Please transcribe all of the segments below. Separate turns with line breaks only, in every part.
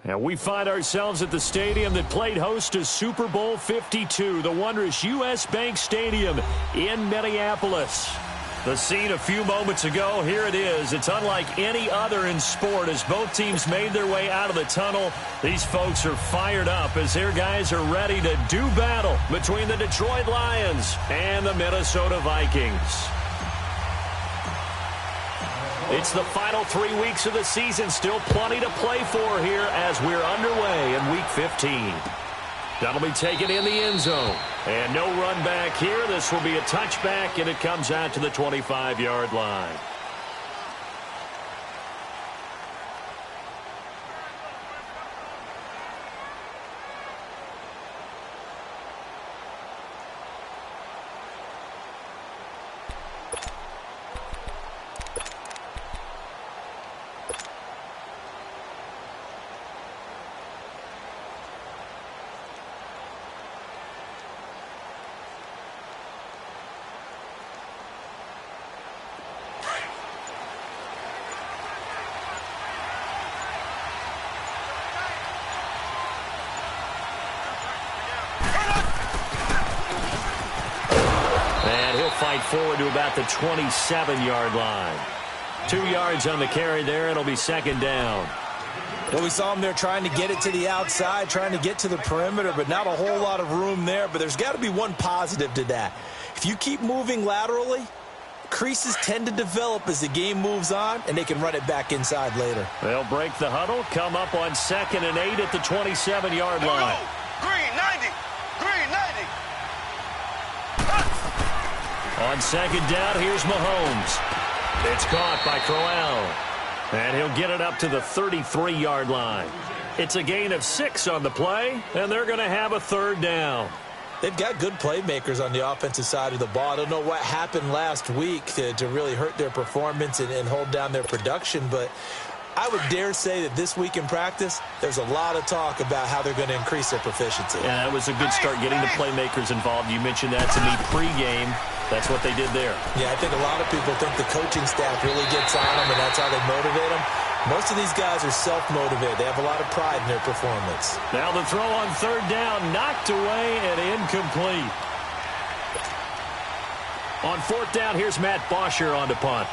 And we find ourselves at the stadium that played host to Super Bowl 52, the wondrous U.S. Bank Stadium in Minneapolis. The scene a few moments ago, here it is. It's unlike any other in sport as both teams made their way out of the tunnel. These folks are fired up as their guys are ready to do battle between the Detroit Lions and the Minnesota Vikings. It's the final 3 weeks of the season. Still plenty to play for here as we're underway in Week 15. That'll be taken in the end zone. And no run back here. This will be a touchback, and it comes out to the 25-yard line. Fight forward to about the 27-yard line. 2 yards on the carry there. It'll be second down.
Well, we saw him there trying to get it to the outside, trying to get to the perimeter, but not a whole lot of room there. But there's got to be one positive to that. If you keep moving laterally, creases tend to develop as the game moves on, and they can run it back inside later.
They'll break the huddle, come up on 2nd and 8 at the 27-yard line.
Green 90. Green 90.
On second down, here's Mahomes. It's caught by Crowell. And he'll get it up to the 33-yard line. It's a gain of 6 on the play, and they're going to have a third down.
They've got good playmakers on the offensive side of the ball. I don't know what happened last week to really hurt their performance and hold down their production, but I would dare say that this week in practice, there's a lot of talk about how they're going to increase their proficiency.
Yeah, that was a good start getting the playmakers involved. You mentioned that to me pregame. That's what they did there.
Yeah, I think a lot of people think the coaching staff really gets on them, and that's how they motivate them. Most of these guys are self-motivated. They have a lot of pride in their performance.
Now the throw on third down, knocked away and incomplete. On fourth down, here's Matt Bosher on to punt.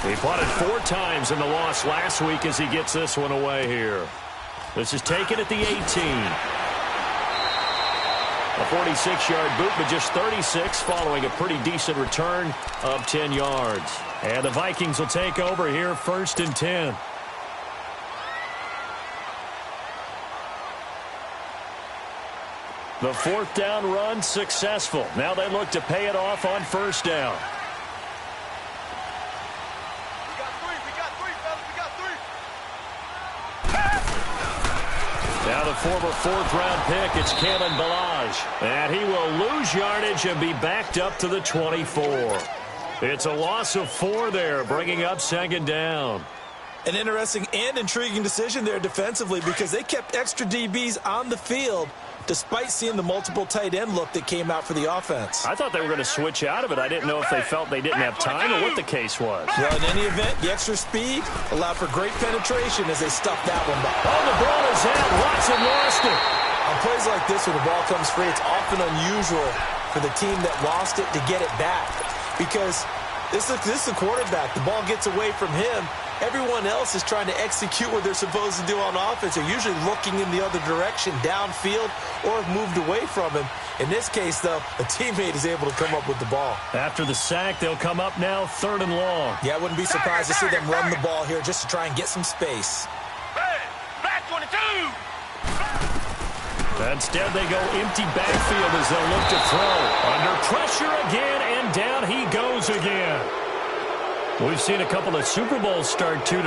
He punted 4 times in the loss last week as he gets this one away here. This is taken at the 18. A 46-yard boot, but just 36 following a pretty decent return of 10 yards. And the Vikings will take over here, 1st and 10. The 4th down run successful. Now they look to pay it off on 1st down. Now the former 4th-round pick, it's Kalen Ballage. And he will lose yardage and be backed up to the 24. It's a loss of 4 there, bringing up 2nd down.
An interesting and intriguing decision there defensively because they kept extra DBs on the field despite seeing the multiple tight end look that came out for the offense.
I thought they were going to switch out of it. I didn't know if they felt they didn't have time or what the case was.
Well, in any event, the extra speed allowed for great penetration as they stuffed that one back.
Oh, the ball is out. Watson lost it.
On plays like this where the ball comes free, it's often unusual for the team that lost it to get it back because this is the quarterback. The ball gets away from him. Everyone else is trying to execute what they're supposed to do on offense. They're usually looking in the other direction, downfield, or have moved away from him. In this case, though, a teammate is able to come up with the ball.
After the sack, they'll come up now 3rd and long.
Yeah, I wouldn't be surprised to see them run the ball here just to try and get some space.
Back 22.
Instead, they go empty backfield as they'll look to throw. Under pressure again, and down he goes again. We've seen a couple of Super Bowls start 2-0.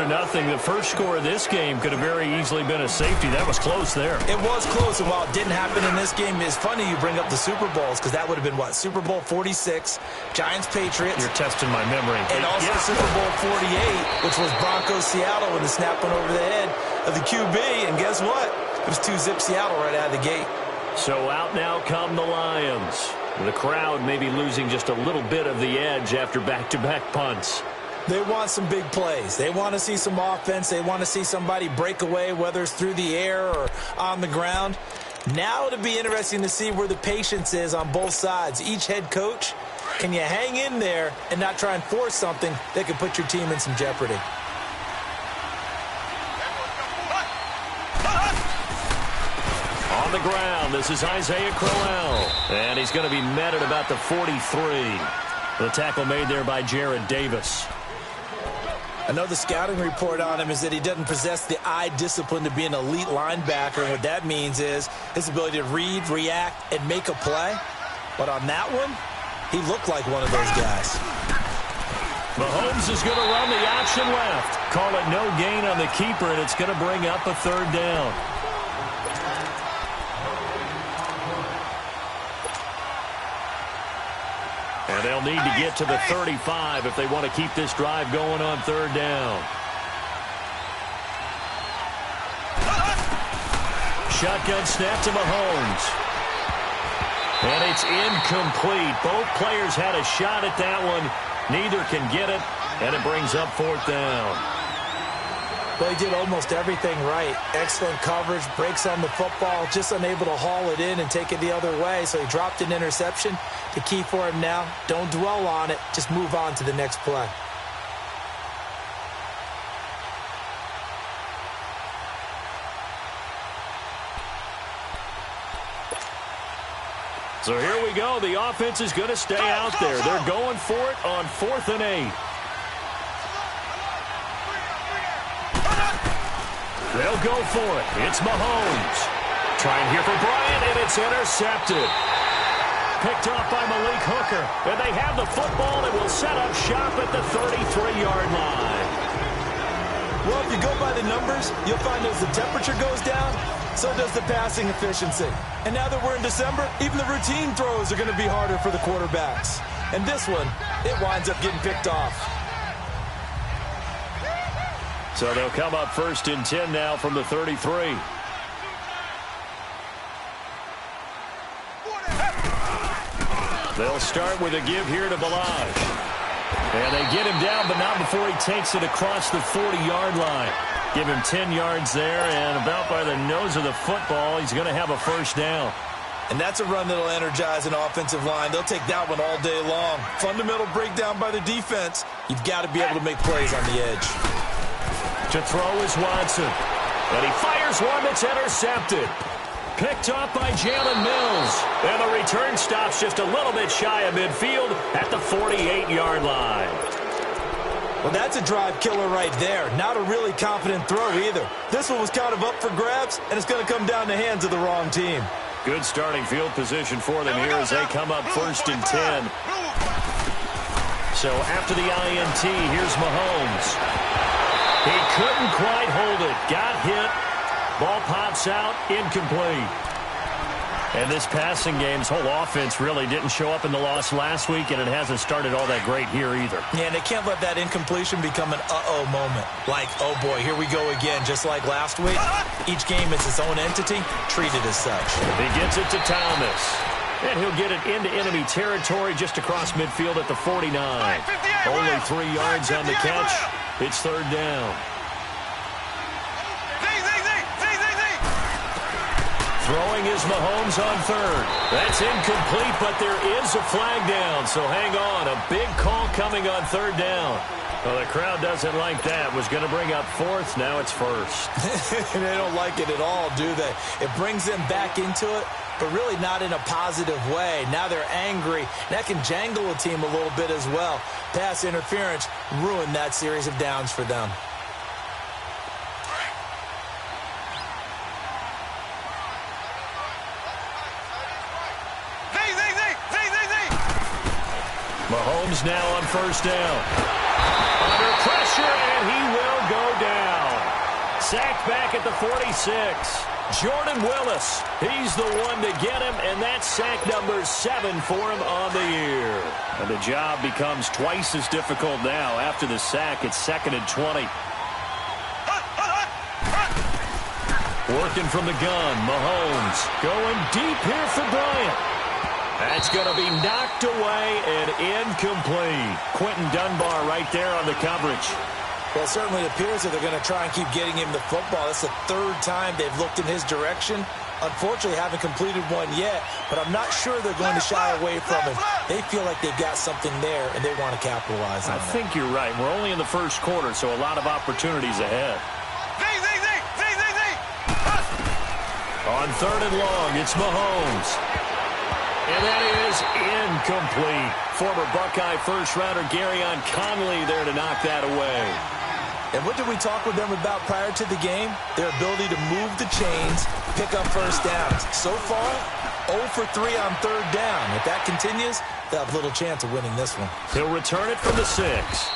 The first score of this game could have very easily been a safety. That was close there.
It was close, and while it didn't happen in this game, it's funny you bring up the Super Bowls because that would have been, what, Super Bowl 46, Giants-Patriots.
You're testing my memory.
And also Super Bowl 48, which was Broncos-Seattle when the snap went over the head of the QB. And guess what? It was 2-zip Seattle right out of the gate.
So out now come the Lions. The crowd may be losing just a little bit of the edge after back-to-back punts.
They want some big plays. They want to see some offense. They want to see somebody break away, whether it's through the air or on the ground. Now it'll be interesting to see where the patience is on both sides. Each head coach, can you hang in there and not try and force something that could put your team in some jeopardy?
On the ground, this is Isaiah Crowell. And he's going to be met at about the 43. The tackle made there by Jared Davis.
I know the scouting report on him is that he doesn't possess the eye discipline to be an elite linebacker. And what that means is his ability to read, react, and make a play. But on that one, he looked like one of those guys.
Mahomes is going to run the option left. Call it no gain on the keeper, and it's going to bring up a third down. And they'll need to get to the 35 if they want to keep this drive going on third down. Shotgun snap to Mahomes. And it's incomplete. Both players had a shot at that one. Neither can get it, and it brings up fourth down.
Well, he did almost everything right. Excellent coverage, breaks on the football, just unable to haul it in and take it the other way. So he dropped an interception. The key for him now, don't dwell on it. Just move on to the next play.
So here we go. The offense is going to stay out there. They're going for it on 4th and 8. They'll go for it. It's Mahomes. Trying here for Bryant, and it's intercepted. Picked off by Malik Hooker. And they have the football and will set up shop at the 33-yard line.
Well, if you go by the numbers, you'll find as the temperature goes down, so does the passing efficiency. And now that we're in December, even the routine throws are going to be harder for the quarterbacks. And this one, it winds up getting picked off.
So they'll come up 1st and 10 now from the 33. They'll start with a give here to Balaj. And they get him down, but not before he takes it across the 40-yard line. Give him 10 yards there, and about by the nose of the football, he's going to have a first down.
And that's a run that'll energize an offensive line. They'll take that one all day long. Fundamental breakdown by the defense. You've got to be able to make plays on the edge.
To throw is Watson. And he fires one that's intercepted. Picked off by Jalen Mills. And the return stops just a little bit shy of midfield at the 48-yard line.
Well, that's a drive killer right there. Not a really confident throw either. This one was kind of up for grabs, and it's going to come down the hands of the wrong team.
Good starting field position for them here as they come up 1st and 10. So after the INT, here's Mahomes. He couldn't quite hold it. Got hit. Ball pops out. Incomplete. And this passing game's whole offense really didn't show up in the loss last week, and it hasn't started all that great here either.
Yeah, and they can't let that incompletion become an uh-oh moment. Like, oh boy, here we go again, just like last week. Each game is its own entity, treated as such.
He gets it to Thomas. And he'll get it into enemy territory just across midfield at the 49. Only 3 yards on the catch. It's third down. Throwing is Mahomes on third. That's incomplete, but there is a flag down, so hang on. A big call coming on third down. Well, the crowd doesn't like that. Was going to bring up 4th. Now it's 1st.
They don't like it at all, do they? It brings them back into it, but really not in a positive way. Now they're angry. That can jangle a team a little bit as well. Pass interference ruined that series of downs for them.
Mahomes now on first down. Under pressure, and he will go down. Sacked back at the 46. Jordan Willis, he's the one to get him, and that's sack number 7 for him on the year. And the job becomes twice as difficult now. After the sack, it's 2nd and 20. Working from the gun, Mahomes going deep here for Bryant. That's going to be knocked away and incomplete. Quentin Dunbar right there on the coverage.
Well, it certainly appears that they're going to try and keep getting him the football. That's the third time they've looked in his direction. Unfortunately, haven't completed one yet, but I'm not sure they're going to shy away from him. They feel like they've got something there, and they want to capitalize on it.
I think you're right. We're only in the first quarter, so a lot of opportunities ahead. On 3rd and long, it's Mahomes. And that is incomplete. Former Buckeye first-rounder Garyon Conley there to knock that away.
And what did we talk with them about prior to the game? Their ability to move the chains, pick up first downs. So far, 0 for 3 on 3rd down. If that continues, they'll have little chance of winning this one.
He'll return it from the 6.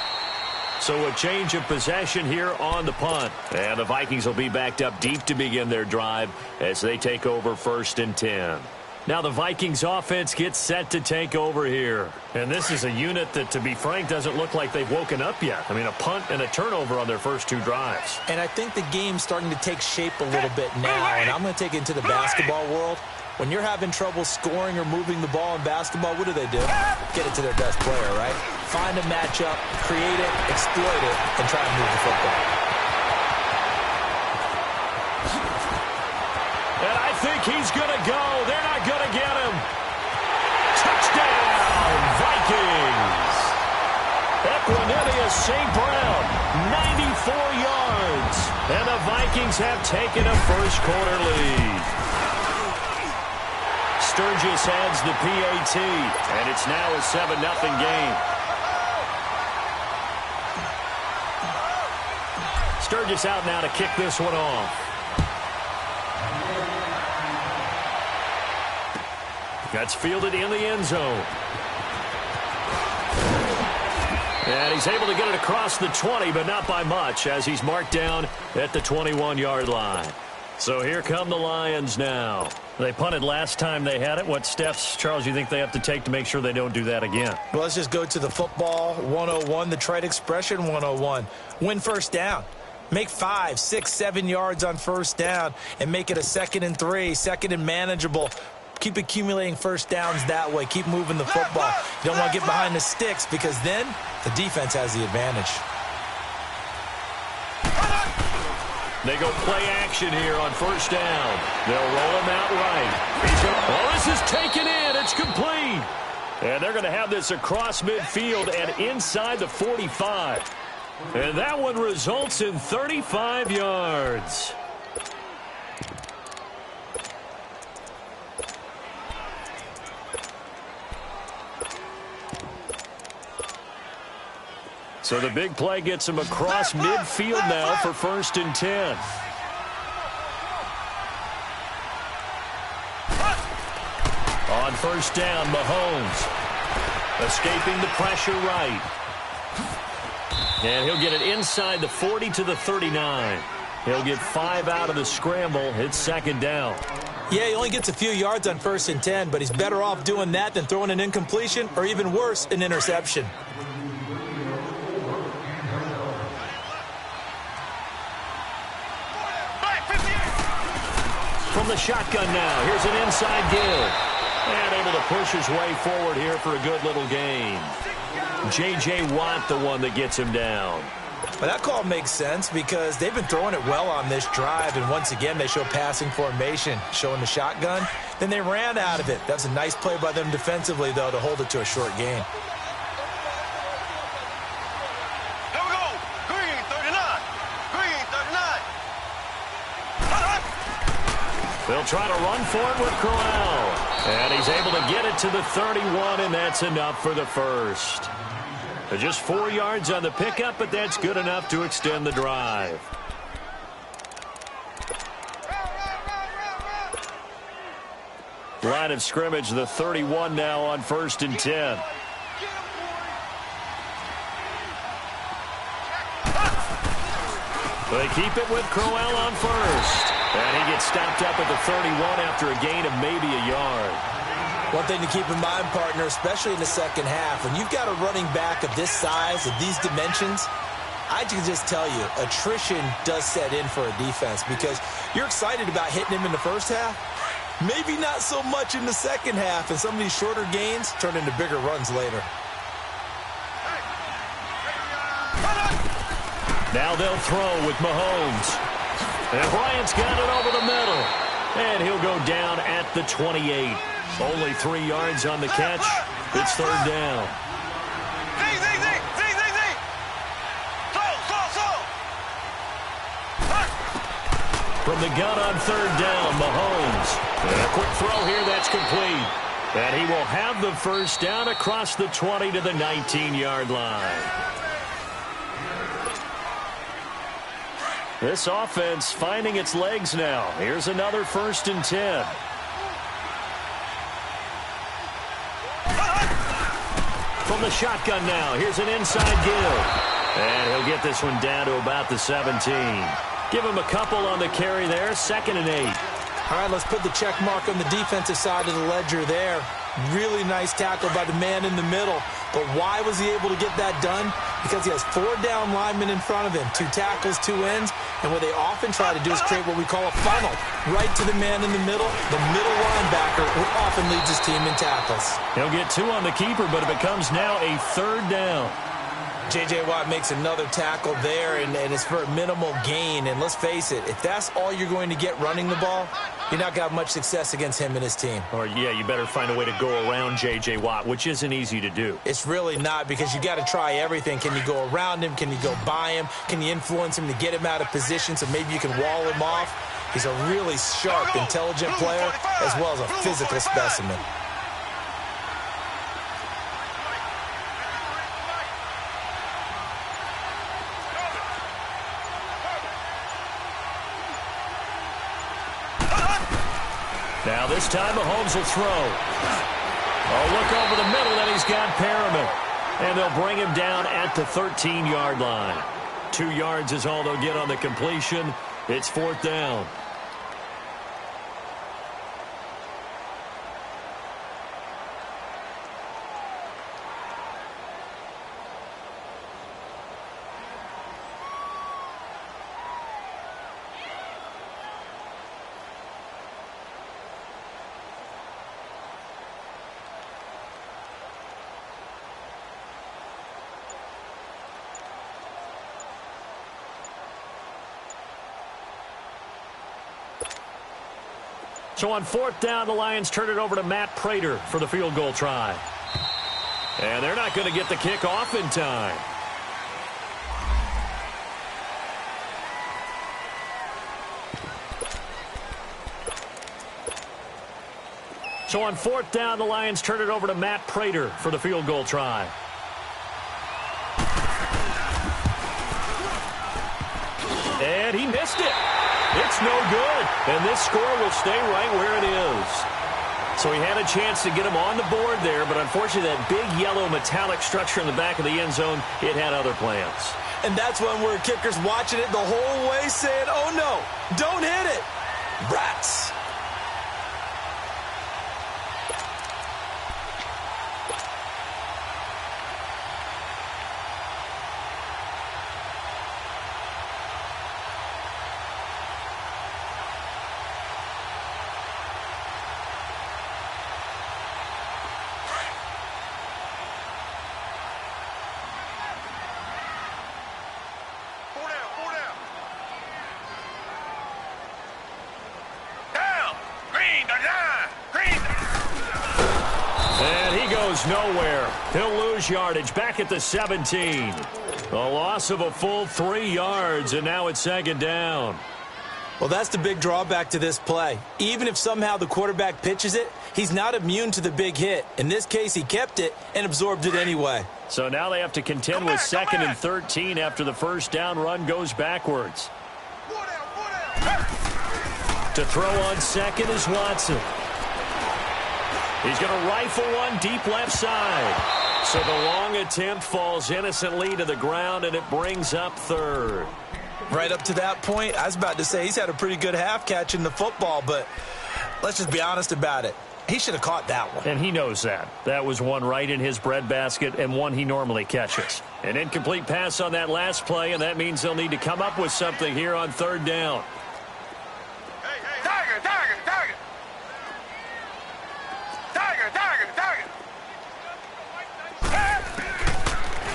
So a change of possession here on the punt. And the Vikings will be backed up deep to begin their drive as they take over 1st and 10. Now the Vikings offense gets set to take over here. And this is a unit that, to be frank, doesn't look like they've woken up yet. I mean, a punt and a turnover on their first 2 drives.
And I think the game's starting to take shape a little bit now. And I'm going to take it into the basketball world. When you're having trouble scoring or moving the ball in basketball, what do? Get it to their best player, right? Find a matchup, create it, exploit it, and try and move the football.
And I think he's going to go. They're not going to get him. Touchdown, Vikings. Equanimeous St. Brown, 94 yards. And the Vikings have taken a first-quarter lead. Sturgis adds the PAT, and it's now a 7-0 game. Sturgis out now to kick this one off. That's fielded in the end zone. And he's able to get it across the 20, but not by much, as he's marked down at the 21-yard line. So here come the Lions now. They punted last time they had it. What steps, Charles, you think they have to take to make sure they don't do that again?
Well, let's just go to the football 101, the trite expression 101. Win first down. Make 5, 6, 7 yards on first down and make it a 2nd and 3, 2nd and manageable. Keep accumulating first downs that way. Keep moving the football. You don't want to get behind the sticks because then the defense has the advantage.
They go play action here on first down. They'll roll him out right. Oh, this is taken in. It's complete. And they're going to have this across midfield and inside the 45. And that one results in 35 yards. So the big play gets him across midfield now for 1st and 10. On first down, Mahomes escaping the pressure right. And he'll get it inside the 40 to the 39. He'll get 5 out of the scramble. It's 2nd down.
Yeah, he only gets a few yards on 1st and 10, but he's better off doing that than throwing an incompletion or even worse, an interception.
From the shotgun now, here's an inside give. And able to push his way forward here for a good little gain. J.J. Watt, the one that gets him down.
Well, that call makes sense because they've been throwing it well on this drive, and once again they show passing formation, showing the shotgun. Then they ran out of it. That was a nice play by them defensively, though, to hold it to a short gain.
Here we go. Green 39. Green 39.
They'll try to run for it with Corral. And he's able to get it to the 31, and that's enough for the first. Just 4 yards on the pickup, but that's good enough to extend the drive. Line of scrimmage, the 31 now on 1st and 10. They keep it with Crowell on first. And he gets stopped up at the 31 after a gain of maybe a yard.
One thing to keep in mind, partner, especially in the second half, when you've got a running back of this size, of these dimensions, I can just tell you, attrition does set in for a defense because you're excited about hitting him in the first half. Maybe not so much in the second half, and some of these shorter gains turn into bigger runs later.
Now they'll throw with Mahomes. And Bryant's got it over the middle. And he'll go down at the 28. Only 3 yards on the catch. It's third down. From the gun on third down, Mahomes. And a quick throw here that's complete. And he will have the first down across the 20 to the 19-yard line. This offense finding its legs now. Here's another 1st and 10. From the shotgun now, here's an inside give. And he'll get this one down to about the 17. Give him a couple on the carry there, 2nd and 8.
All right, let's put the check mark on the defensive side of the ledger there. Really nice tackle by the man in the middle. But why was he able to get that done? Because he has 4 down linemen in front of him, 2 tackles, 2 ends. And what they often try to do is create what we call a funnel. Right to the man in the middle linebacker, who often leads his team in tackles.
He'll get 2 on the keeper, but it becomes now a 3rd down.
J.J. Watt makes another tackle there, and it's for a minimal gain. And let's face it, if that's all you're going to get running the ball, you're not going to have much success against him and his team.
Or, yeah, you better find a way to go around J.J. Watt, which isn't easy to do.
It's really not, because you got to try everything. Can you go around him? Can you go by him? Can you influence him to get him out of position so maybe you can wall him off? He's a really sharp, intelligent player, as well as a physical specimen.
Now this time Mahomes will throw. Oh, look over the middle, and he's got Perriman. And they'll bring him down at the 13-yard line. 2 yards is all they'll get on the completion. It's 4th down. So on 4th down, the Lions turn it over to Matt Prater for the field goal try. And they're not going to get the kick off in time. So on 4th down, the Lions turn it over to Matt Prater for the field goal try. And he missed it. It's no good. And this score will stay right where it is. So he had a chance to get him on the board there, but unfortunately that big yellow metallic structure in the back of the end zone, it had other plans.
And that's when we're kickers watching it the whole way saying, oh no, don't hit it. Brats.
Nowhere. He'll lose yardage back at the 17. A loss of a full 3 yards, and now it's 2nd down.
Well, that's the big drawback to this play. Even if somehow the quarterback pitches it, he's not immune to the big hit. In this case, he kept it and absorbed it anyway.
So now they have to contend with 2nd and 13 after the first down run goes backwards. To throw on 2nd is Watson. He's going to rifle one deep left side. So the long attempt falls innocently to the ground, and it brings up 3rd.
Right up to that point, I was about to say he's had a pretty good half catching the football, but let's just be honest about it. He should have caught that one.
And he knows that. That was one right in his breadbasket and one he normally catches. An incomplete pass on that last play, and that means they'll need to come up with something here on 3rd down.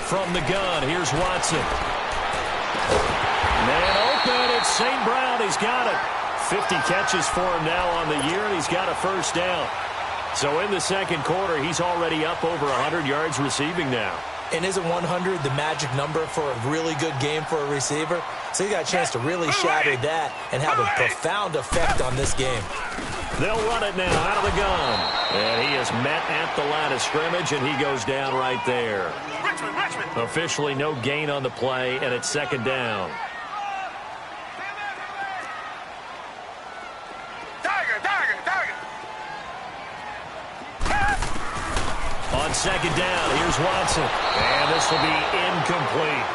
From the gun, here's Watson. Man open, it's St. Brown. He's got it. 50 catches for him now on the year, and he's got a first down. So in the second quarter, he's already up over 100 yards receiving now.
And isn't 100 the magic number for a really good game for a receiver? So he got a chance to really shatter that and have a profound effect on this game.
They'll run it now out of the gun. And he is met at the line of scrimmage, and he goes down right there. Officially no gain on the play, and it's second down. On second down, here's Watson. And this will be incomplete.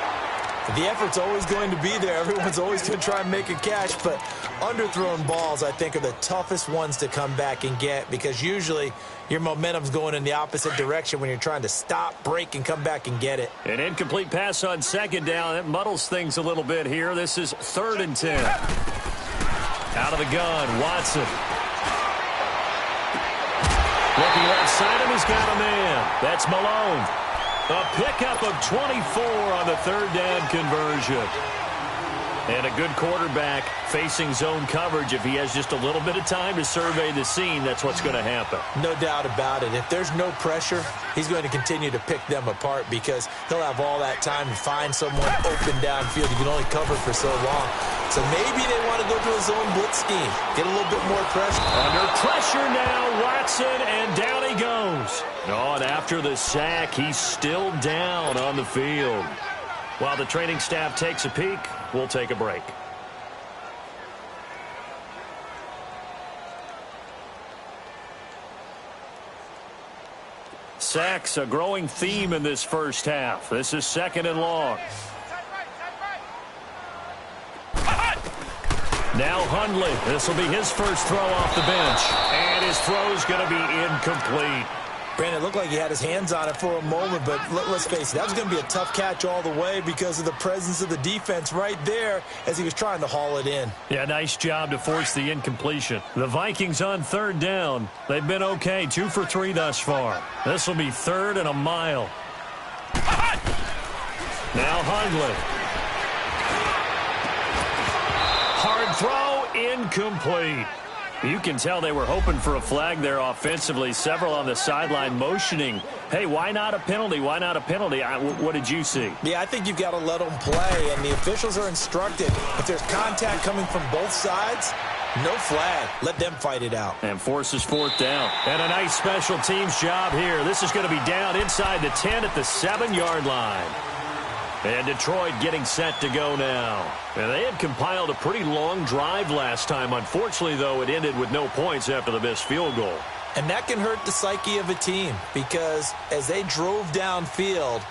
The effort's always going to be there. Everyone's always going to try and make a catch, but underthrown balls, I think, are the toughest ones to come back and get because usually your momentum's going in the opposite direction when you're trying to stop, break, and come back and get it.
An incomplete pass on second down. That muddles things a little bit here. This is 3rd and 10. Out of the gun, Watson. Looking left side him, he's got a man. That's Malone. A pickup of 24 on the 3rd down conversion. And a good quarterback facing zone coverage. If he has just a little bit of time to survey the scene, that's what's going to happen.
No doubt about it. If there's no pressure, he's going to continue to pick them apart because he'll have all that time to find someone open downfield. You can only cover for so long. So maybe they want to go to a zone blitz scheme. Get a little bit more pressure.
Under pressure now, Watson, and down he goes. Oh, and after the sack, he's still down on the field. While the training staff takes a peek, we'll take a break. Sacks, a growing theme in this first half. This is 2nd and long. Now Hundley. This will be his first throw off the bench. And his throw's going to be incomplete.
Brandon, it looked like he had his hands on it for a moment, but let's face it, that was going to be a tough catch all the way because of the presence of the defense right there as he was trying to haul it in.
Yeah, nice job to force the incompletion. The Vikings on 3rd down. They've been okay, 2 for 3 thus far. This will be 3rd and a mile. Now Hundley. Hard throw, incomplete. You can tell they were hoping for a flag there offensively. Several on the sideline motioning, hey, why not a penalty? Why not a penalty? What did you see?
Yeah, I think you've got to let them play, and the officials are instructed. If there's contact coming from both sides, no flag. Let them fight it out.
And forces 4th down. And a nice special teams job here. This is going to be down inside the 10 at the 7-yard line. And Detroit getting set to go now. And they had compiled a pretty long drive last time. Unfortunately, though, it ended with no points after the missed field goal.
And that can hurt the psyche of a team because as they drove downfield,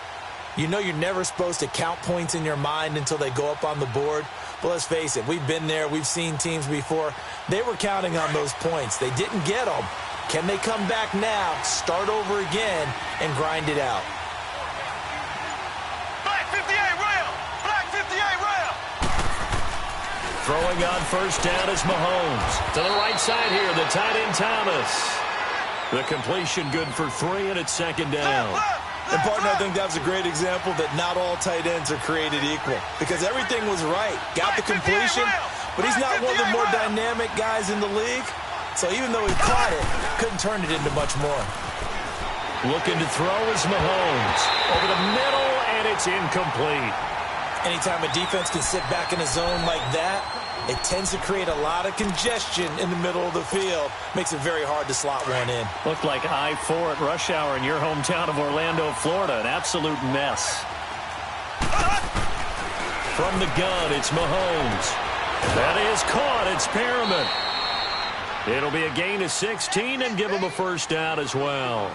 you know you're never supposed to count points in your mind until they go up on the board. But let's face it, we've been there. We've seen teams before. They were counting on those points. They didn't get them. Can they come back now, start over again, and grind it out?
Throwing on 1st down is Mahomes. To the right side here, the tight end Thomas. The completion good for 3, and it's 2nd down.
And, partner, I think that was a great example that not all tight ends are created equal because everything was right. Got the completion, but he's not one of the more dynamic guys in the league. So even though he caught it, couldn't turn it into much more.
Looking to throw is Mahomes. Over the middle, and it's incomplete.
Anytime a defense can sit back in a zone like that, it tends to create a lot of congestion in the middle of the field. Makes it very hard to slot one in.
Looked like I-4 at rush hour in your hometown of Orlando, Florida. An absolute mess. From the gun, it's Mahomes. That is caught. It's Perriman. It'll be a gain of 16 and give him a first down as well.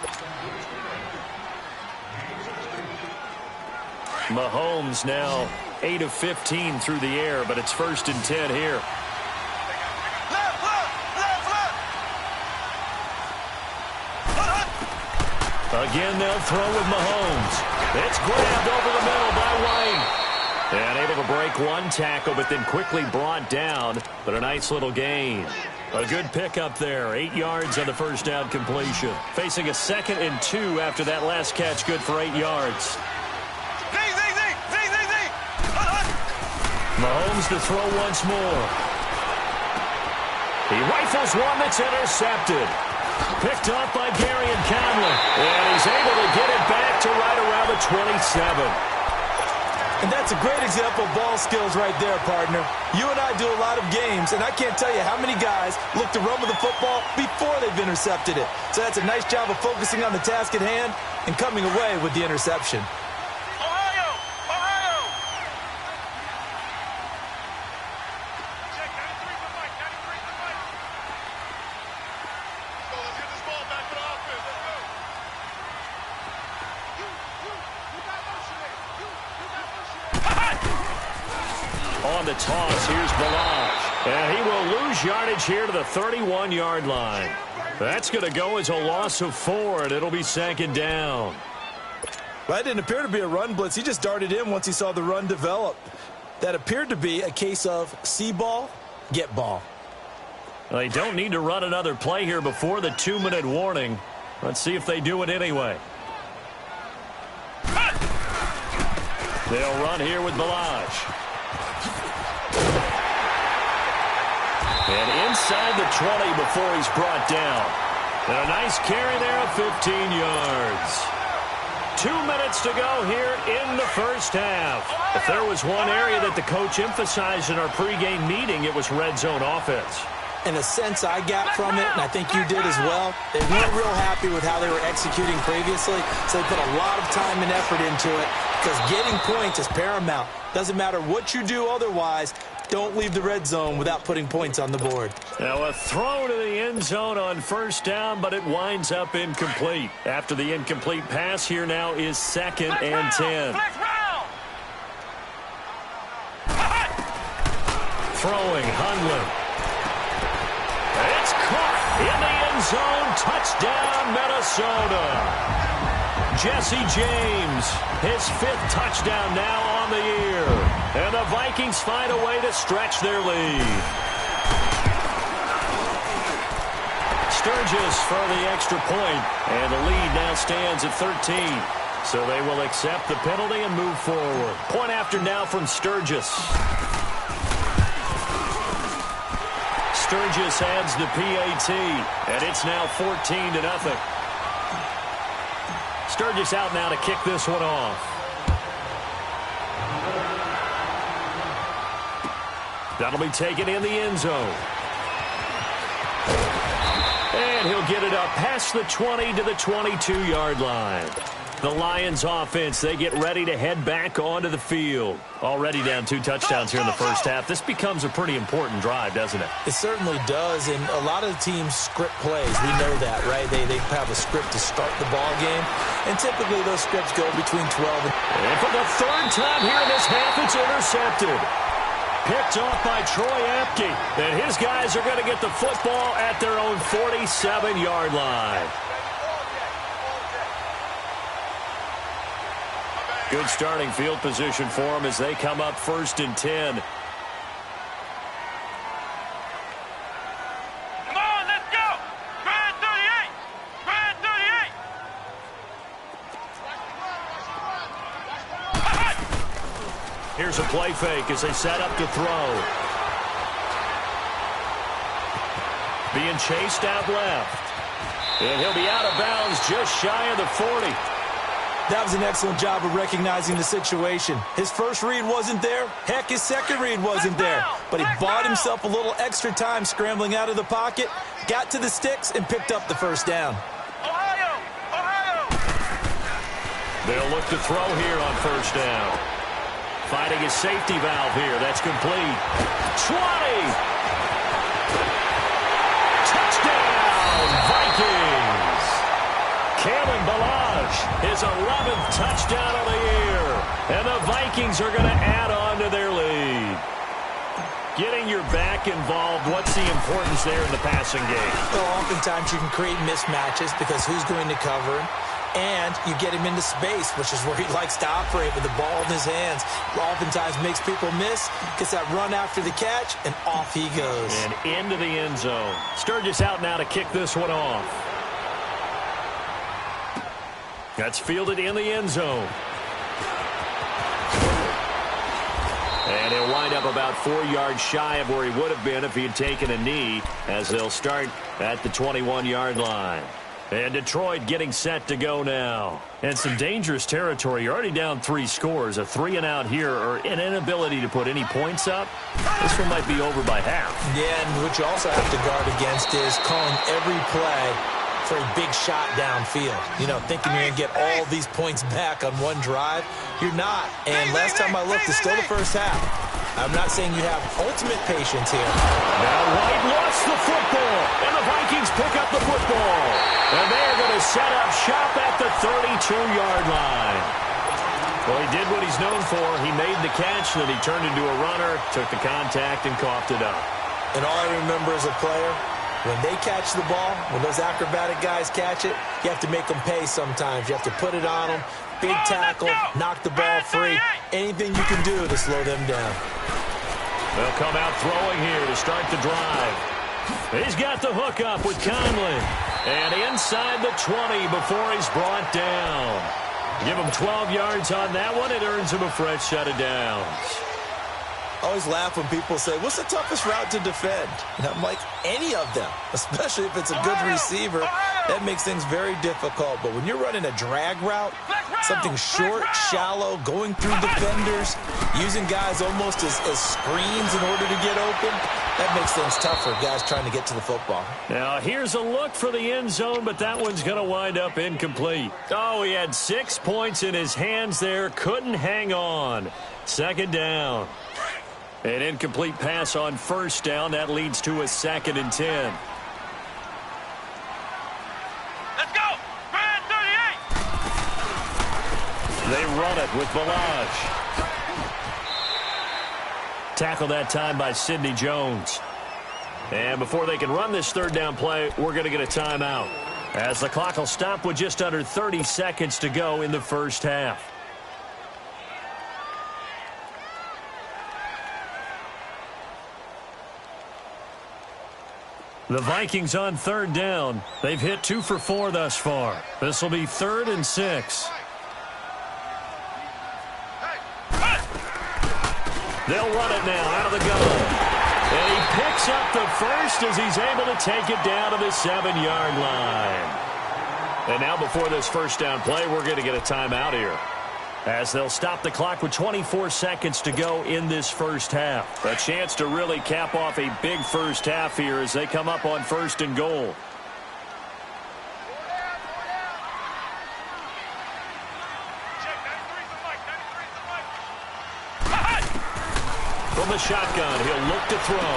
Mahomes now 8 of 15 through the air, but it's 1st and 10 here. Again, they'll throw with Mahomes. It's grabbed over the middle by White. And able to break one tackle, but then quickly brought down. But a nice little gain. A good pickup there. 8 yards on the first down completion. Facing a 2nd and 2 after that last catch. Good for 8 yards. Mahomes to throw once more. He rifles one that's intercepted. Picked up by Gary and Conley. And he's able to get it back to right around the 27.
And that's a great example of ball skills right there, partner. You and I do a lot of games, and I can't tell you how many guys look to run with the football before they've intercepted it. So that's a nice job of focusing on the task at hand and coming away with the interception.
On the toss, here's Balaj. And he will lose yardage here to the 31-yard line. That's going to go as a loss of 4, and it'll be 2nd down.
Well, that didn't appear to be a run blitz. He just darted in once he saw the run develop. That appeared to be a case of see ball, get ball.
Well, they don't need to run another play here before the 2-minute warning. Let's see if they do it anyway. They'll run here with Balaj. And inside the 20 before he's brought down. And a nice carry there of 15 yards. 2 minutes to go here in the first half. If there was one area that the coach emphasized in our pregame meeting, it was red zone offense.
In a sense I got from it, and I think you did as well, they weren't real happy with how they were executing previously, so they put a lot of time and effort into it because getting points is paramount. Doesn't matter what you do otherwise, don't leave the red zone without putting points on the board.
Now a throw to the end zone on first down, but it winds up incomplete. After the incomplete pass, here now is 2nd and 10. Throwing, Hundley. It's caught in the end zone. Touchdown, Minnesota. Jesse James, his 5th touchdown now on the year. And the Vikings find a way to stretch their lead. Sturgis for the extra point, and the lead now stands at 13. So they will accept the penalty and move forward. Point after now from Sturgis. Sturgis adds the PAT, and it's now 14-0. Sturgis out now to kick this one off. That'll be taken in the end zone. And he'll get it up past the 20 to the 22-yard line. The Lions offense, they get ready to head back onto the field. Already down 2 touchdowns here in the first half. This becomes a pretty important drive, doesn't it?
It certainly does, and a lot of the teams script plays. We know that, right? They have a script to start the ball game, and typically those scripts go between 12
and for the 3rd time here in this half, it's intercepted. Picked off by Troy Apke, and his guys are going to get the football at their own 47-yard line. Good starting field position for them as they come up 1st and 10.
Come on, let's go! Brad 38! Brad 38!
Here's a play fake as they set up to throw. Being chased out left. And he'll be out of bounds just shy of the 40.
That was an excellent job of recognizing the situation. His first read wasn't there. Heck, his second read wasn't there. But he bought himself a little extra time scrambling out of the pocket, got to the sticks, and picked up the first down.
Ohio! Ohio!
They'll look to throw here on first down. Finding his safety valve here. That's complete. 20! Touchdown, Vikings! Kalen Balaj, his 11th touchdown of the year. And the Vikings are going to add on to their lead. Getting your back involved, what's the importance there in the passing game?
Well, oftentimes you can create mismatches because who's going to cover him? And you get him into space, which is where he likes to operate with the ball in his hands. Oftentimes makes people miss, gets that run after the catch, and off he goes.
And into the end zone. Sturgis out now to kick this one off. That's fielded in the end zone. And he'll wind up about 4 yards shy of where he would have been if he had taken a knee, as they'll start at the 21-yard line. And Detroit getting set to go now. And some dangerous territory. You're already down 3 scores. A 3-and-out here, or an inability to put any points up. This one might be over by half.
Yeah, and what you also have to guard against is calling every play for a big shot downfield. You know, thinking you're going to get all these points back on one drive. You're not. And last time I looked, it's still the first half. I'm not saying you have ultimate patience here.
Now White lost the football, and the Vikings pick up the football. And they're going to set up shop at the 32-yard line. Well, he did what he's known for. He made the catch, then he turned into a runner, took the contact, and coughed it up.
And all I remember as a player, when they catch the ball, when those acrobatic guys catch it, you have to make them pay sometimes. You have to put it on them. Big tackle, knock the ball free. Anything you can do to slow them down.
They'll come out throwing here to start the drive. He's got the hook up with Conley. And inside the 20 before he's brought down. Give him 12 yards on that one. It earns him a fresh set of downs.
I always laugh when people say, what's the toughest route to defend? And I'm like, any of them, especially if it's a good receiver. That makes things very difficult. But when you're running a drag route, something short, shallow, going through defenders, using guys almost as screens in order to get open, that makes things tougher, guys trying to get to the football.
Now, here's a look for the end zone, but that one's going to wind up incomplete. Oh, he had 6 points in his hands there, couldn't hang on. Second down. An incomplete pass on first down. That leads to a 2nd and 10.
Let's go! Brad 38!
They run it with Balaj. Tackled that time by Sidney Jones. And before they can run this third down play, we're going to get a timeout, as the clock will stop with just under 30 seconds to go in the first half. The Vikings on third down. They've hit 2 for 4 thus far. This will be 3rd and 6. They'll run it now out of the gun. And he picks up the first as he's able to take it down to the 7-yard line. And now before this first down play, we're going to get a timeout here, as they'll stop the clock with 24 seconds to go in this first half. A chance to really cap off a big first half here as they come up on 1st and goal. From the shotgun, he'll look to throw.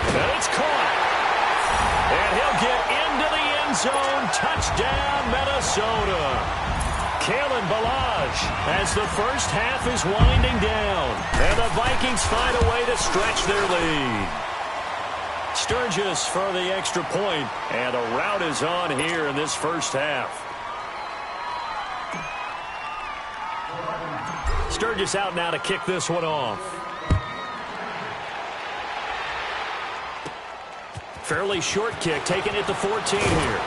And it's caught. And he'll get into the end zone. Touchdown, Minnesota. Kalen Balaj, as the first half is winding down. And the Vikings find a way to stretch their lead. Sturgis for the extra point. And a rout is on here in this first half. Sturgis out now to kick this one off. Fairly short kick, taking it to 14 here.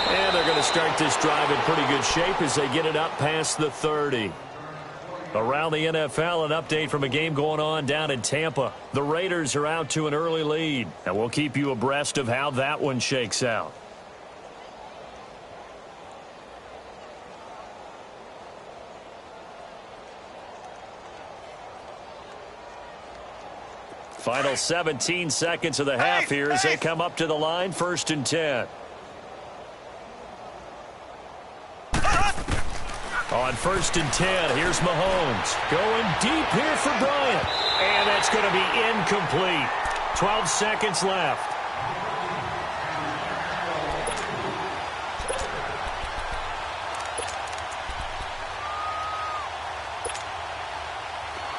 And they're going to start this drive in pretty good shape as they get it up past the 30. Around the NFL, an update from a game going on down in Tampa. The Raiders are out to an early lead, and we'll keep you abreast of how that one shakes out. Final 17 seconds of the half here as they come up to the line, 1st and 10. On 1st and 10, here's Mahomes. Going deep here for Bryant. And that's going to be incomplete. 12 seconds left.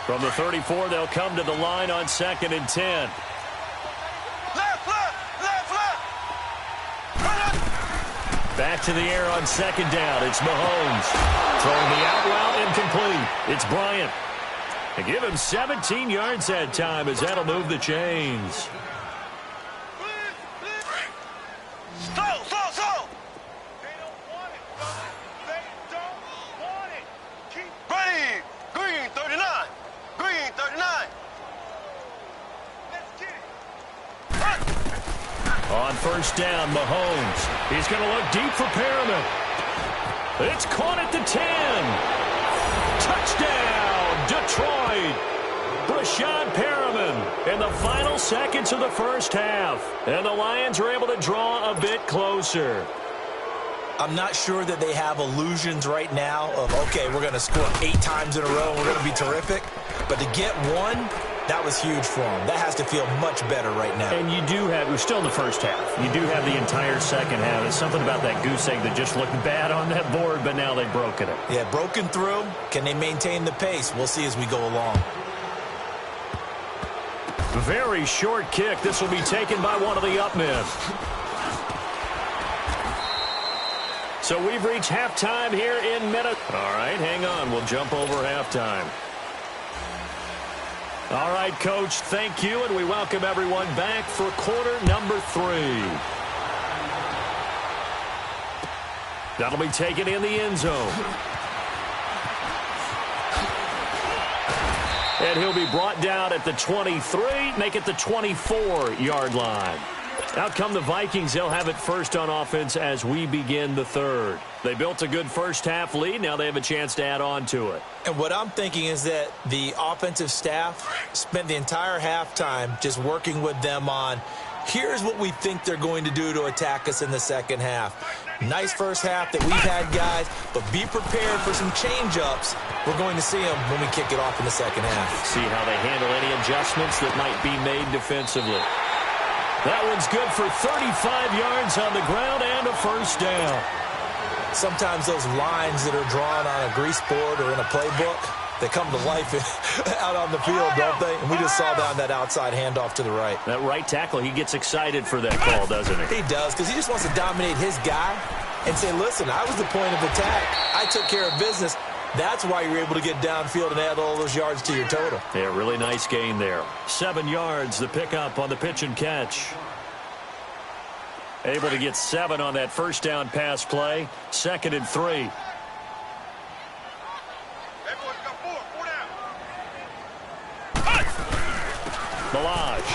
From the 34, they'll come to the line on 2nd and 10.
Left, left, left, left.
Back to the air on 2nd down. It's Mahomes. Throwing the out route incomplete. It's Bryant. They give him 17 yards that time as that'll move the chains.
Slow, slow, slow. They don't want it, brother. They don't want it. Keep ready. Green 39. Green 39. Let's get it.
On 1st down, Mahomes. He's going to look deep for Perriman. It's caught at the 10. Touchdown, Detroit. Brashad Perriman in the final seconds of the first half. And the Lions are able to draw a bit closer.
I'm not sure that they have illusions right now of, okay, we're going to score 8 times in a row and we're going to be terrific. But to get one, that was huge for them. That has to feel much better right now.
And you do have, we're still in the first half. You do have the entire second half. There's something about that goose egg that just looked bad on that board, but now they've broken it.
Yeah, broken through. Can they maintain the pace? We'll see as we go along.
Very short kick. This will be taken by one of the up men. So we've reached halftime here in Minnesota. All right, hang on. We'll jump over halftime. All right, Coach, thank you, and we welcome everyone back for quarter number 3. That'll be taken in the end zone. And he'll be brought down at the 23, make it the 24-yard line. Out come the Vikings. They'll have it first on offense as we begin the third. They built a good first-half lead. Now they have a chance to add on to it.
And what I'm thinking is that the offensive staff spent the entire halftime just working with them on, here's what we think they're going to do to attack us in the second half. Nice first half that we've had, guys, but be prepared for some change-ups. We're going to see them when we kick it off in the second half.
See how they handle any adjustments that might be made defensively. That one's good for 35 yards on the ground and a first down.
Sometimes those lines that are drawn on a grease board or in a playbook, they come to life out on the field, don't they? And we just saw that on that outside handoff to the right.
That right tackle, he gets excited for that call, doesn't he?
He does, because he just wants to dominate his guy and say, listen, I was the point of attack. I took care of business. That's why you're able to get downfield and add all those yards to your total.
Yeah, really nice gain there. 7 yards, the pickup on the pitch and catch. Able to get 7 on that first down pass play. 2nd and 3.
Everyone's got 4 down.
Milage.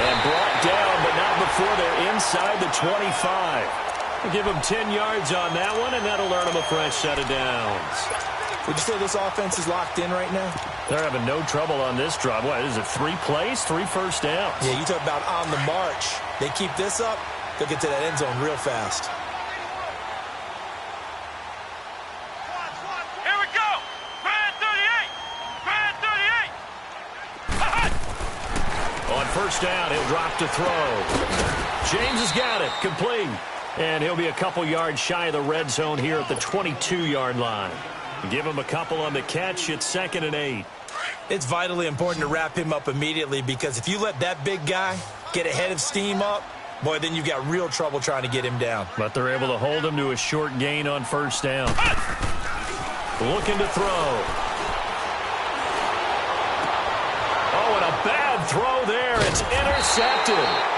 And brought down, but not before they're inside the 25. We'll give them 10 yards on that one, and that'll earn them a fresh set of downs.
Would you say this offense is locked in right now?
They're having no trouble on this drive. What is it, 3 plays, 3 first downs?
Yeah, you talk about on the march. They keep this up, they'll get to that end zone real fast.
Here we go. Red 38. Red 38.
On first down, he'll drop to throw. James has got it, complete. And he'll be a couple yards shy of the red zone here at the 22-yard line. Give him a couple on the catch. It's 2nd and 8.
It's vitally important to wrap him up immediately, because if you let that big guy get ahead of steam up, boy, then you've got real trouble trying to get him down.
But they're able to hold him to a short gain on first down. Looking to throw. Oh, and a bad throw there. It's intercepted.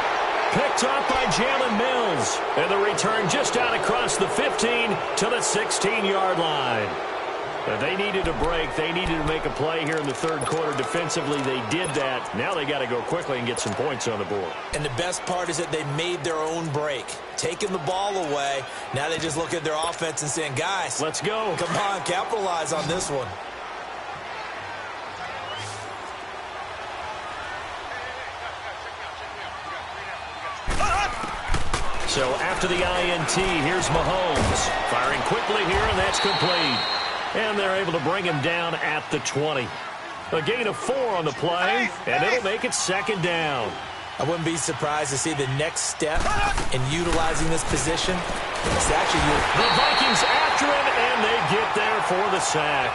Picked up by Jalen Mills. And the return just out across the 15 to the 16-yard line. They needed a break. They needed to make a play here in the third quarter. Defensively, they did that. Now they got to go quickly and get some points on the board.
And the best part is that they made their own break. Taking the ball away. Now they just look at their offense and saying, guys,
let's go.
Come on, capitalize on this one.
So after the INT, here's Mahomes. Firing quickly here, and that's complete. And they're able to bring him down at the 20. A gain of 4 on the play, and it'll make it 2nd down.
I wouldn't be surprised to see the next step in utilizing this position. It's actually
the Vikings after him, and they get there for the sack.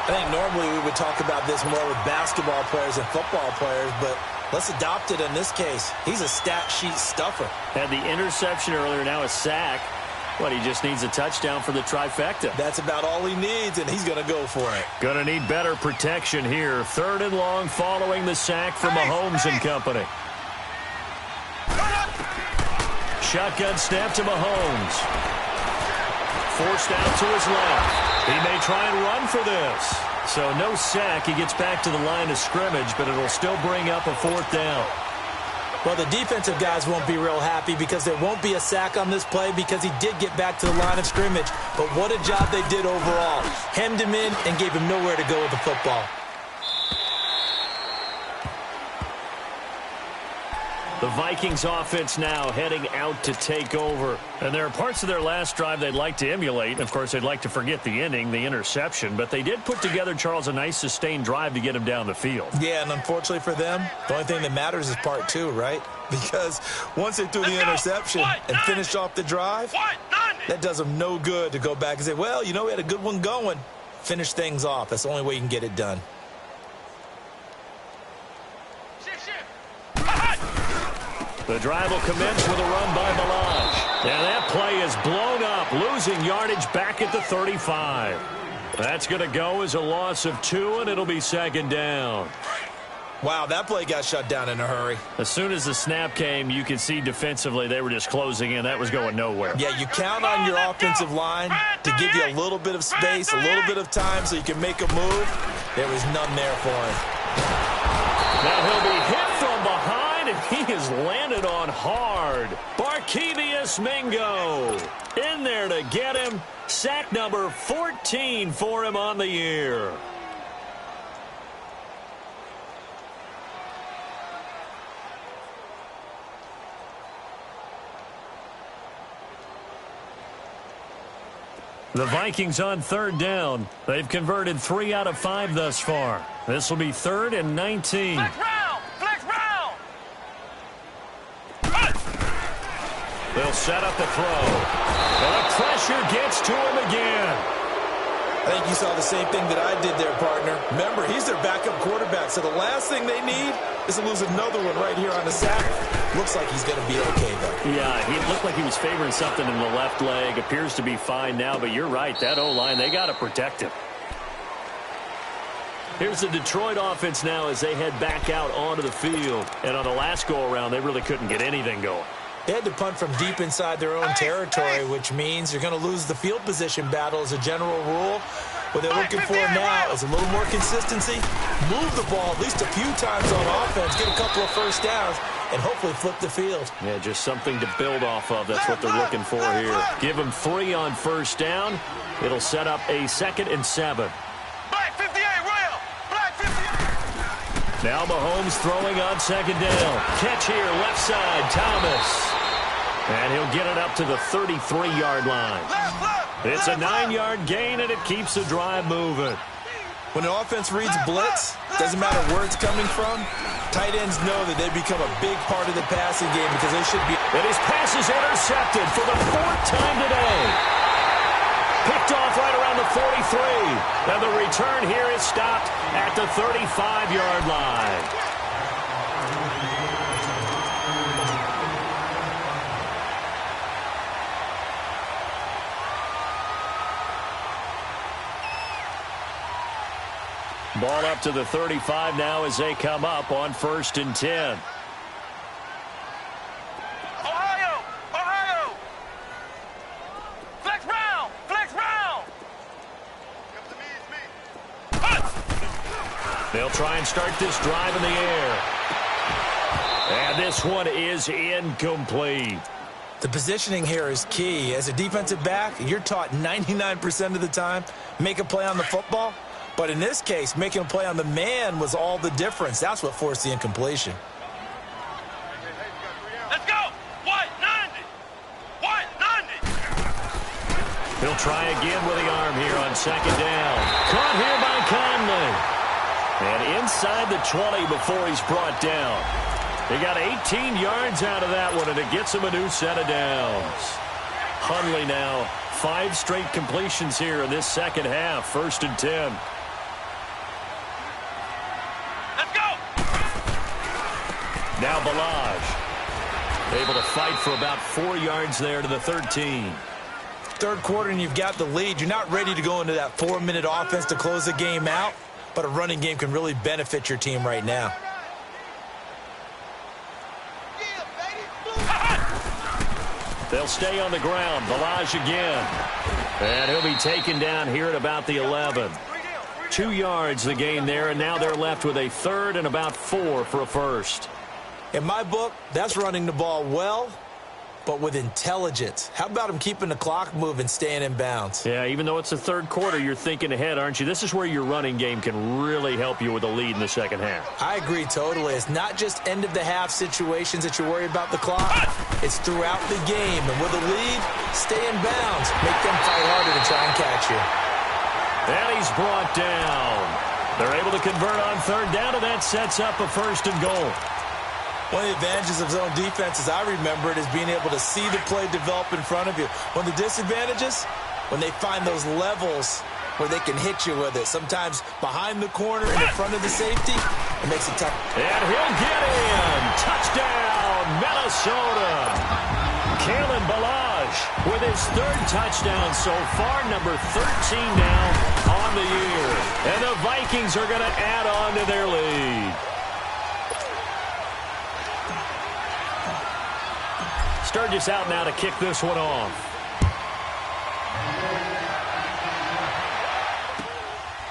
I think normally we would talk about this more with basketball players and football players, but let's adopt it in this case. He's a stat sheet stuffer.
Had the interception earlier, now a sack. But he just needs a touchdown for the trifecta.
That's about all he needs, and he's going to go for it.
Going to need better protection here. 3rd and long following the sack from Mahomes and company. Shotgun snap to Mahomes. Forced out to his left. He may try and run for this. So no sack. He gets back to the line of scrimmage, but it'll still bring up a 4th down.
Well, the defensive guys won't be real happy because there won't be a sack on this play because he did get back to the line of scrimmage. But what a job they did overall. Hemmed him in and gave him nowhere to go with the football.
The Vikings offense now heading out to take over. And there are parts of their last drive they'd like to emulate. Of course, they'd like to forget the ending, the interception. But they did put together, Charles, a nice sustained drive to get him down the field.
Yeah, and unfortunately for them, the only thing that matters is part 2, right? Because once they threw the interception and finished off the drive, that does them no good to go back and say, well, you know, we had a good one going. Finish things off. That's the only way you can get it done.
The drive will commence with a run by Balaj. And that play is blown up, losing yardage back at the 35. That's going to go as a loss of 2, and it'll be 2nd down.
Wow, that play got shut down in a hurry.
As soon as the snap came, you could see defensively they were just closing in. That was going nowhere.
Yeah, you count on your offensive line to give you a little bit of space, a little bit of time so you can make a move. There was none there for him.
Now he'll be hit from behind, and he has landed on hard. Barkevious Mingo in there to get him. Sack number 14 for him on the year. The Vikings on 3rd down. They've converted 3 out of 5 thus far. This will be 3rd and 19.
Flex round! Flex round!
They'll set up the throw. And the pressure gets to him again.
I think you saw the same thing that I did there, partner. Remember, he's their backup quarterback, so the last thing they need is to lose another one right here on the sack. Looks like he's going to be okay, though.
Yeah, he looked like he was favoring something in the left leg. Appears to be fine now, but you're right. That O-line, they got to protect him. Here's the Detroit offense now as they head back out onto the field. And on the last go-around, they really couldn't get anything going.
They had to punt from deep inside their own territory, which means you're going to lose the field position battle as a general rule. What they're looking for now is a little more consistency, move the ball at least a few times on offense, get a couple of first downs, and hopefully flip the field.
Yeah, just something to build off of. That's what they're looking for here. Give them 3 on first down. It'll set up a 2nd and 7.
Black 58, Royal! Black 58!
Now Mahomes throwing on 2nd down. Catch here, left side, Thomas. And he'll get it up to the 33-yard line. It's a 9-yard gain, and it keeps the drive moving.
When an offense reads blitz, doesn't matter where it's coming from, tight ends know that they become a big part of the passing game because they should be.
And his pass is intercepted for the 4th time today. Picked off right around the 43. And the return here is stopped at the 35-yard line. Ball up to the 35 now as they come up on 1st and 10.
Ohio! Ohio! Flex round! Flex round!
They'll try and start this drive in the air. And this one is incomplete.
The positioning here is key. As a defensive back, you're taught 99% of the time, make a play on the football. But in this case, making a play on the man was all the difference. That's what forced the incompletion.
Let's go! White 90! White 90!
He'll try again with the arm here on 2nd down. Caught here by Conley. And inside the 20 before he's brought down. He got 18 yards out of that one, and it gets him a new set of downs. Hundley now, 5 straight completions here in this second half, 1st and 10. Now Balaj. Able to fight for about 4 yards there to the 13.
Third quarter and you've got the lead. You're not ready to go into that 4-minute offense to close the game out, but a running game can really benefit your team right now.
They'll stay on the ground. Balaj again. And he'll be taken down here at about the 11. 2 yards the gain there, and now they're left with a third and about 4 for a first.
In my book, that's running the ball well, but with intelligence. How about him keeping the clock moving, staying in bounds?
Yeah, even though it's the third quarter, you're thinking ahead, aren't you? This is where your running game can really help you with a lead in the second half.
I agree totally. It's not just end-of-the-half situations that you worry about the clock. It's throughout the game. And with a lead, stay in bounds. Make them fight harder to try and catch you.
And he's brought down. They're able to convert on third down, and that sets up a first and goal.
One of the advantages of zone defense, as I remember it, is being able to see the play develop in front of you. One of the disadvantages, when they find those levels where they can hit you with it. Sometimes behind the corner and in front of the safety, it makes it tough.
And he'll get in. Touchdown, Minnesota. Kalen Balaj with his third touchdown so far, number 13 now on the year. And the Vikings are going to add on to their lead. Sturgis out now to kick this one off.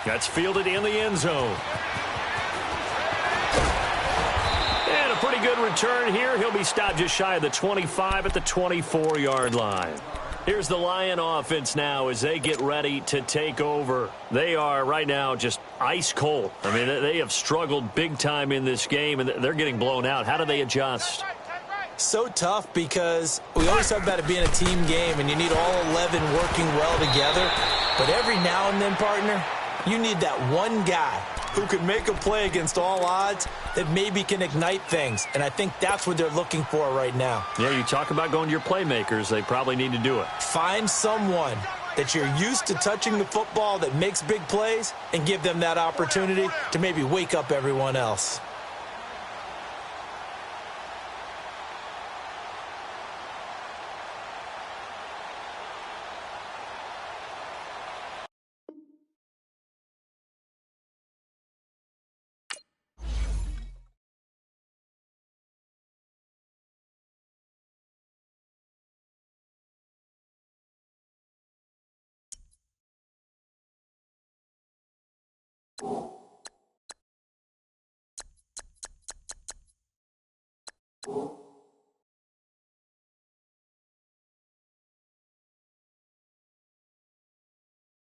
That's fielded in the end zone. And a pretty good return here. He'll be stopped just shy of the 25 at the 24-yard line. Here's the Lion offense now as they get ready to take over. They are right now just ice cold. I mean, they have struggled big time in this game, and they're getting blown out. How do they adjust?
So tough because we always talk about it being a team game and you need all 11 working well together. But every now and then, partner, you need that one guy who can make a play against all odds that maybe can ignite things. And I think that's what they're looking for right now.
Yeah, you talk about going to your playmakers. They probably need to do it.
Find someone that you're used to touching the football that makes big plays and give them that opportunity to maybe wake up everyone else.
Cool.